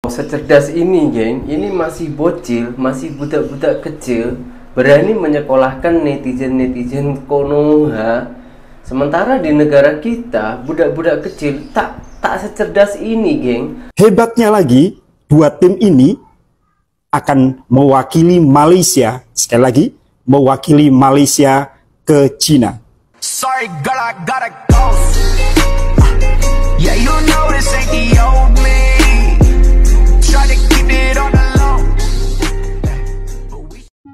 Secerdas ini, geng, ini masih bocil, masih budak-budak kecil, berani menyekolahkan netizen-netizen Konoha. Sementara di negara kita, budak-budak kecil tak secerdas ini, geng. Hebatnya lagi, dua tim ini akan mewakili Malaysia, sekali lagi, mewakili Malaysia ke Cina. Sorry, girl, I gotta go. Yeah, you know this ain't the old me. Try to keep it on the low.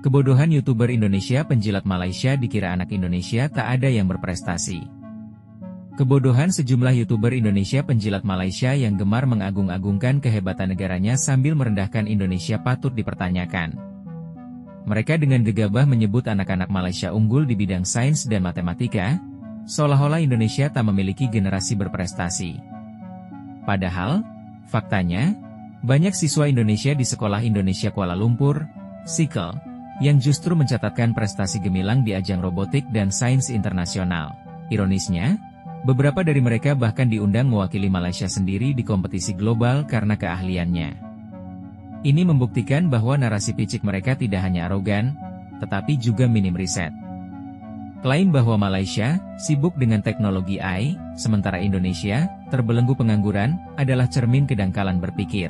Kebodohan YouTuber Indonesia penjilat Malaysia dikira anak Indonesia tak ada yang berprestasi. Kebodohan sejumlah YouTuber Indonesia penjilat Malaysia yang gemar mengagung-agungkan kehebatan negaranya sambil merendahkan Indonesia patut dipertanyakan. Mereka dengan gegabah menyebut anak-anak Malaysia unggul di bidang sains dan matematika, seolah-olah Indonesia tak memiliki generasi berprestasi. Padahal, faktanya, banyak siswa Indonesia di Sekolah Indonesia Kuala Lumpur, SIKEL, yang justru mencatatkan prestasi gemilang di ajang robotik dan sains internasional. Ironisnya, beberapa dari mereka bahkan diundang mewakili Malaysia sendiri di kompetisi global karena keahliannya. Ini membuktikan bahwa narasi picik mereka tidak hanya arogan, tetapi juga minim riset. Klaim bahwa Malaysia sibuk dengan teknologi AI, sementara Indonesia terbelenggu pengangguran, adalah cermin kedangkalan berpikir.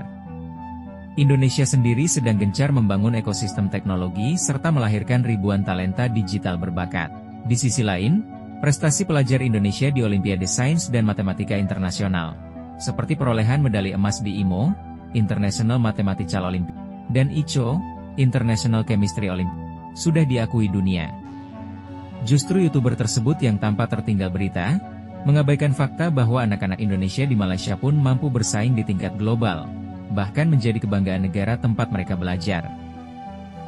Indonesia sendiri sedang gencar membangun ekosistem teknologi serta melahirkan ribuan talenta digital berbakat. Di sisi lain, prestasi pelajar Indonesia di Olimpiade Sains dan Matematika Internasional, seperti perolehan medali emas di IMO, International Mathematical Olympiad, dan ICHO, International Chemistry Olympiad, sudah diakui dunia. Justru YouTuber tersebut yang tanpa tertinggal berita, mengabaikan fakta bahwa anak-anak Indonesia di Malaysia pun mampu bersaing di tingkat global, bahkan menjadi kebanggaan negara tempat mereka belajar.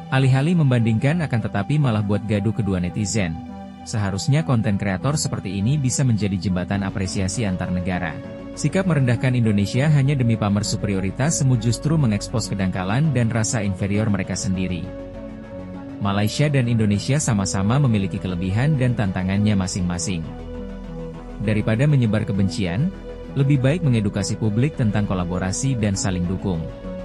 Alih-alih membandingkan akan tetapi malah buat gaduh kedua netizen. Seharusnya konten kreator seperti ini bisa menjadi jembatan apresiasi antar negara. Sikap merendahkan Indonesia hanya demi pamer superioritas semu justru mengekspos kedangkalan dan rasa inferior mereka sendiri. Malaysia dan Indonesia sama-sama memiliki kelebihan dan tantangannya masing-masing. Daripada menyebar kebencian, lebih baik mengedukasi publik tentang kolaborasi dan saling dukung,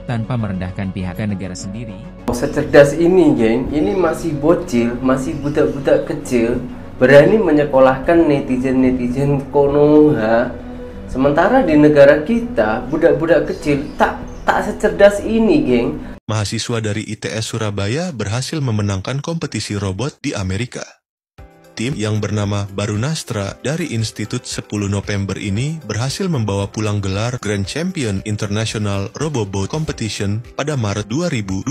tanpa merendahkan pihak negara sendiri. Secerdas ini, geng, ini masih bocil, masih budak-budak kecil, berani menyekolahkan netizen-netizen Konoha. Sementara di negara kita, budak-budak kecil tak secerdas ini, geng. Mahasiswa dari ITS Surabaya berhasil memenangkan kompetisi robot di Amerika. Tim yang bernama Barunastra dari Institut 10 November ini berhasil membawa pulang gelar Grand Champion International Robobot Competition pada Maret 2025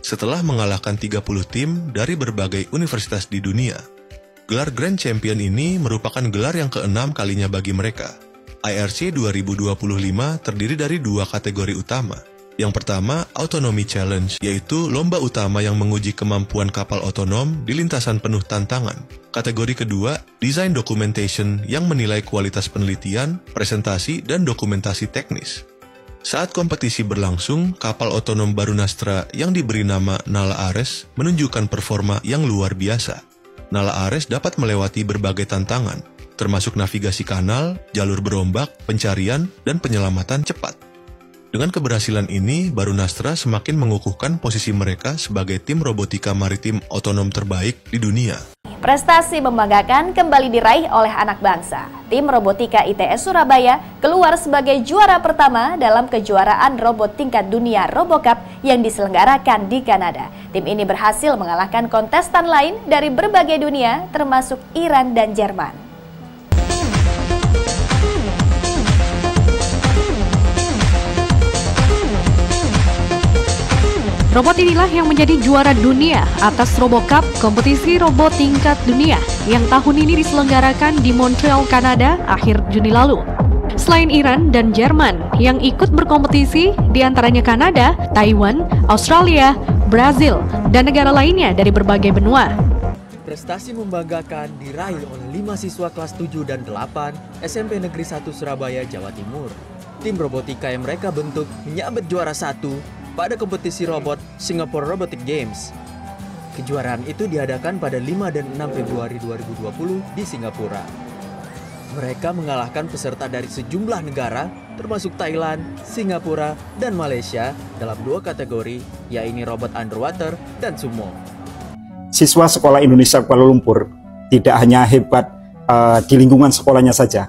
setelah mengalahkan 30 tim dari berbagai universitas di dunia. Gelar Grand Champion ini merupakan gelar yang keenam kalinya bagi mereka. IRC 2025 terdiri dari dua kategori utama. Yang pertama, Autonomy Challenge, yaitu lomba utama yang menguji kemampuan kapal otonom di lintasan penuh tantangan. Kategori kedua, Design Documentation yang menilai kualitas penelitian, presentasi, dan dokumentasi teknis. Saat kompetisi berlangsung, kapal otonom Barunastra yang diberi nama Nala Ares menunjukkan performa yang luar biasa. Nala Ares dapat melewati berbagai tantangan, termasuk navigasi kanal, jalur berombak, pencarian, dan penyelamatan cepat. Dengan keberhasilan ini, Barunastra semakin mengukuhkan posisi mereka sebagai tim robotika maritim otonom terbaik di dunia. Prestasi membanggakan kembali diraih oleh anak bangsa. Tim robotika ITS Surabaya keluar sebagai juara pertama dalam kejuaraan robot tingkat dunia RoboCup yang diselenggarakan di Kanada. Tim ini berhasil mengalahkan kontestan lain dari berbagai dunia, termasuk Iran dan Jerman. Robot inilah yang menjadi juara dunia atas RoboCup, kompetisi robot tingkat dunia yang tahun ini diselenggarakan di Montreal, Kanada akhir Juni lalu. Selain Iran dan Jerman yang ikut berkompetisi, diantaranya Kanada, Taiwan, Australia, Brazil, dan negara lainnya dari berbagai benua. Prestasi membanggakan diraih oleh 5 siswa kelas 7 dan 8 SMP Negeri 1 Surabaya, Jawa Timur. Tim robotika yang mereka bentuk menyabet juara 1 pada kompetisi robot Singapore Robotic Games. Kejuaraan itu diadakan pada 5 dan 6 Februari 2020 di Singapura. Mereka mengalahkan peserta dari sejumlah negara, termasuk Thailand, Singapura, dan Malaysia dalam 2 kategori, yaitu robot underwater dan sumo. Siswa Sekolah Indonesia Kuala Lumpur tidak hanya hebat di lingkungan sekolahnya saja.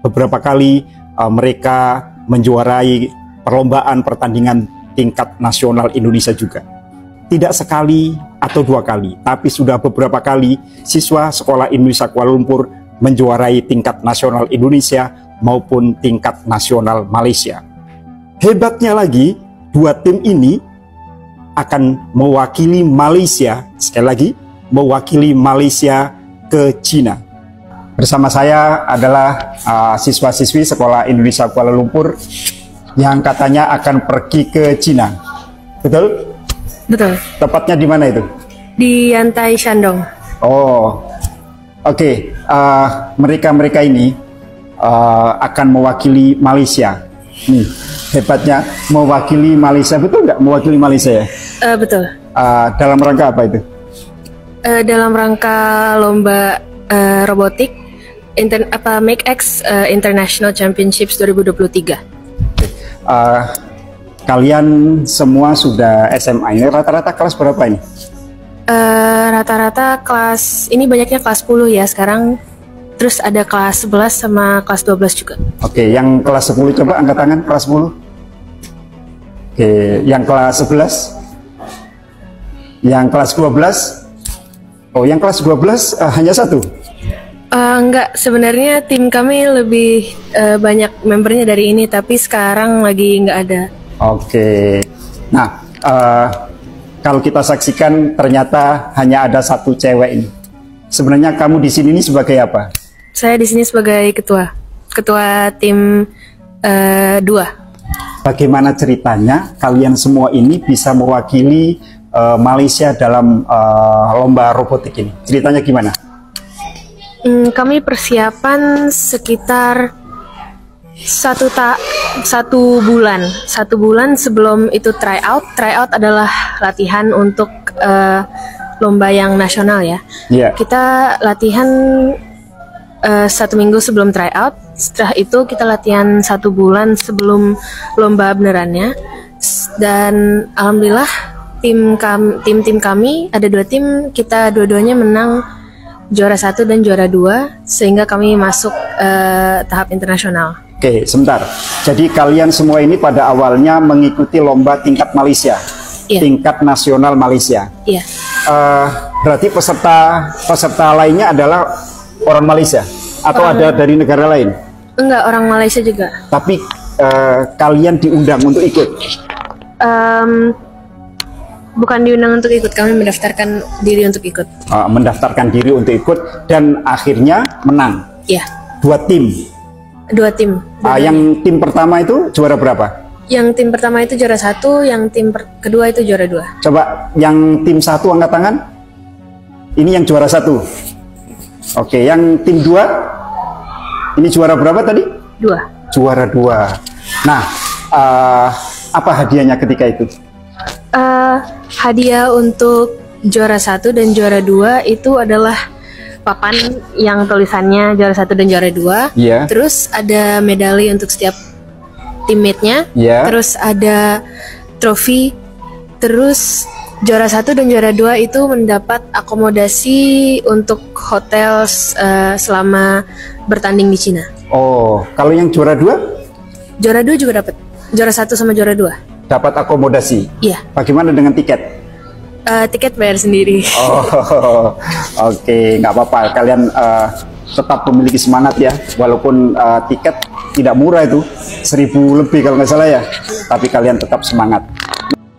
Beberapa kali mereka menjuarai perlombaan pertandingan tingkat nasional Indonesia juga. Tidak sekali atau 2 kali, tapi sudah beberapa kali siswa Sekolah Indonesia Kuala Lumpur menjuarai tingkat nasional Indonesia maupun tingkat nasional Malaysia. Hebatnya lagi, 2 tim ini akan mewakili Malaysia, sekali lagi, mewakili Malaysia ke Cina. Bersama saya adalah siswa-siswi Sekolah Indonesia Kuala Lumpur yang katanya akan pergi ke Cina. Betul? Betul. Tepatnya di mana itu? Di Yantai Shandong. Oh, oke. Mereka ini akan mewakili Malaysia. Nih, hebatnya mewakili Malaysia. Betul nggak mewakili Malaysia ya? Betul. Dalam rangka apa itu? Dalam rangka lomba robotik MakeX International Championships 2023. Kalian semua sudah SMA. Ini rata-rata kelas berapa ini? Rata-rata kelas, ini banyaknya kelas 10 ya sekarang. Terus ada kelas 11 sama kelas 12 juga. Oke, yang kelas 10 coba angkat tangan, kelas 10. Oke, yang kelas 11? Yang kelas 12? Oh, yang kelas 12 hanya 1? Enggak, sebenarnya tim kami lebih banyak membernya dari ini, tapi sekarang lagi nggak ada. Oke, nah kalau kita saksikan ternyata hanya ada 1 cewek ini. Sebenarnya kamu di sini sebagai apa? Saya di sini sebagai ketua tim 2. Bagaimana ceritanya kalian semua ini bisa mewakili Malaysia dalam lomba robotik ini? Ceritanya gimana? Kami persiapan sekitar 1 bulan sebelum itu tryout. Tryout adalah latihan untuk lomba yang nasional ya. Yeah. Kita latihan 1 minggu sebelum tryout. Setelah itu kita latihan 1 bulan sebelum lomba benerannya. Dan alhamdulillah tim kami ada 2 tim, kita dua-duanya menang, juara 1 dan juara 2, sehingga kami masuk tahap internasional. Oke, sebentar. Jadi kalian semua ini pada awalnya mengikuti lomba tingkat Malaysia, tingkat nasional Malaysia. Iya. Berarti peserta lainnya adalah orang Malaysia atau ada dari negara lain? Enggak, orang Malaysia juga. Tapi kalian diundang untuk ikut? Bukan diundang untuk ikut, kami mendaftarkan diri untuk ikut. Mendaftarkan diri untuk ikut dan akhirnya menang? Iya. 2 tim? 2 tim. Yang tim pertama itu juara berapa? Yang tim pertama itu juara 1, yang tim kedua itu juara 2. Coba yang tim 1 angkat tangan. Ini yang juara 1. Oke, yang tim 2 ini juara berapa tadi? 2. Juara 2. Nah, apa hadiahnya ketika itu? Hadiah untuk juara 1 dan juara 2 itu adalah papan yang tulisannya juara 1 dan juara 2. Yeah. Terus ada medali untuk setiap teammate-nya. Yeah. Terus ada trofi. Terus juara 1 dan juara 2 itu mendapat akomodasi untuk hotel selama bertanding di Cina. Oh, kalau yang juara 2? Juara 2 juga dapat. Juara 1 sama juara 2. Dapat akomodasi? Iya. Bagaimana dengan tiket? Tiket bayar sendiri. Oh, oke, nggak apa-apa. Kalian tetap memiliki semangat ya, walaupun tiket tidak murah itu, 1.000 lebih kalau nggak salah ya. Tapi kalian tetap semangat.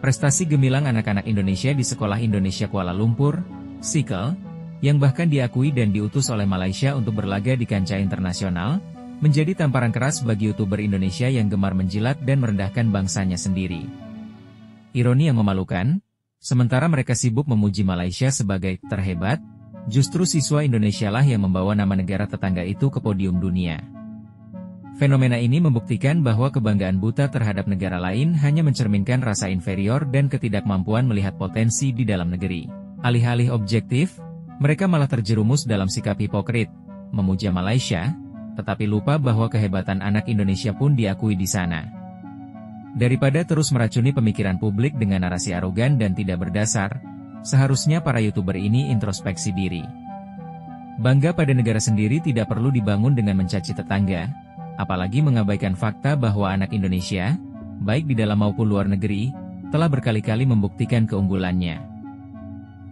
Prestasi gemilang anak-anak Indonesia di Sekolah Indonesia Kuala Lumpur, SIKEL, yang bahkan diakui dan diutus oleh Malaysia untuk berlaga di kancah internasional, menjadi tamparan keras bagi YouTuber Indonesia yang gemar menjilat dan merendahkan bangsanya sendiri. Ironi yang memalukan, sementara mereka sibuk memuji Malaysia sebagai terhebat, justru siswa Indonesia lah yang membawa nama negara tetangga itu ke podium dunia. Fenomena ini membuktikan bahwa kebanggaan buta terhadap negara lain hanya mencerminkan rasa inferior dan ketidakmampuan melihat potensi di dalam negeri. Alih-alih objektif, mereka malah terjerumus dalam sikap hipokrit, memuja Malaysia, tetapi lupa bahwa kehebatan anak Indonesia pun diakui di sana. Daripada terus meracuni pemikiran publik dengan narasi arogan dan tidak berdasar, seharusnya para YouTuber ini introspeksi diri. Bangga pada negara sendiri tidak perlu dibangun dengan mencaci tetangga, apalagi mengabaikan fakta bahwa anak Indonesia, baik di dalam maupun luar negeri, telah berkali-kali membuktikan keunggulannya.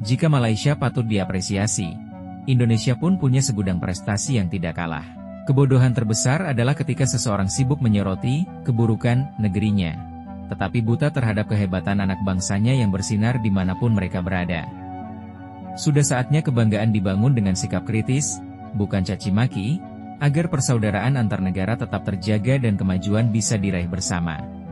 Jika Malaysia patut diapresiasi, Indonesia pun punya segudang prestasi yang tidak kalah. Kebodohan terbesar adalah ketika seseorang sibuk menyoroti keburukan negerinya, tetapi buta terhadap kehebatan anak bangsanya yang bersinar dimanapun mereka berada. Sudah saatnya kebanggaan dibangun dengan sikap kritis, bukan caci maki, agar persaudaraan antar negara tetap terjaga dan kemajuan bisa diraih bersama.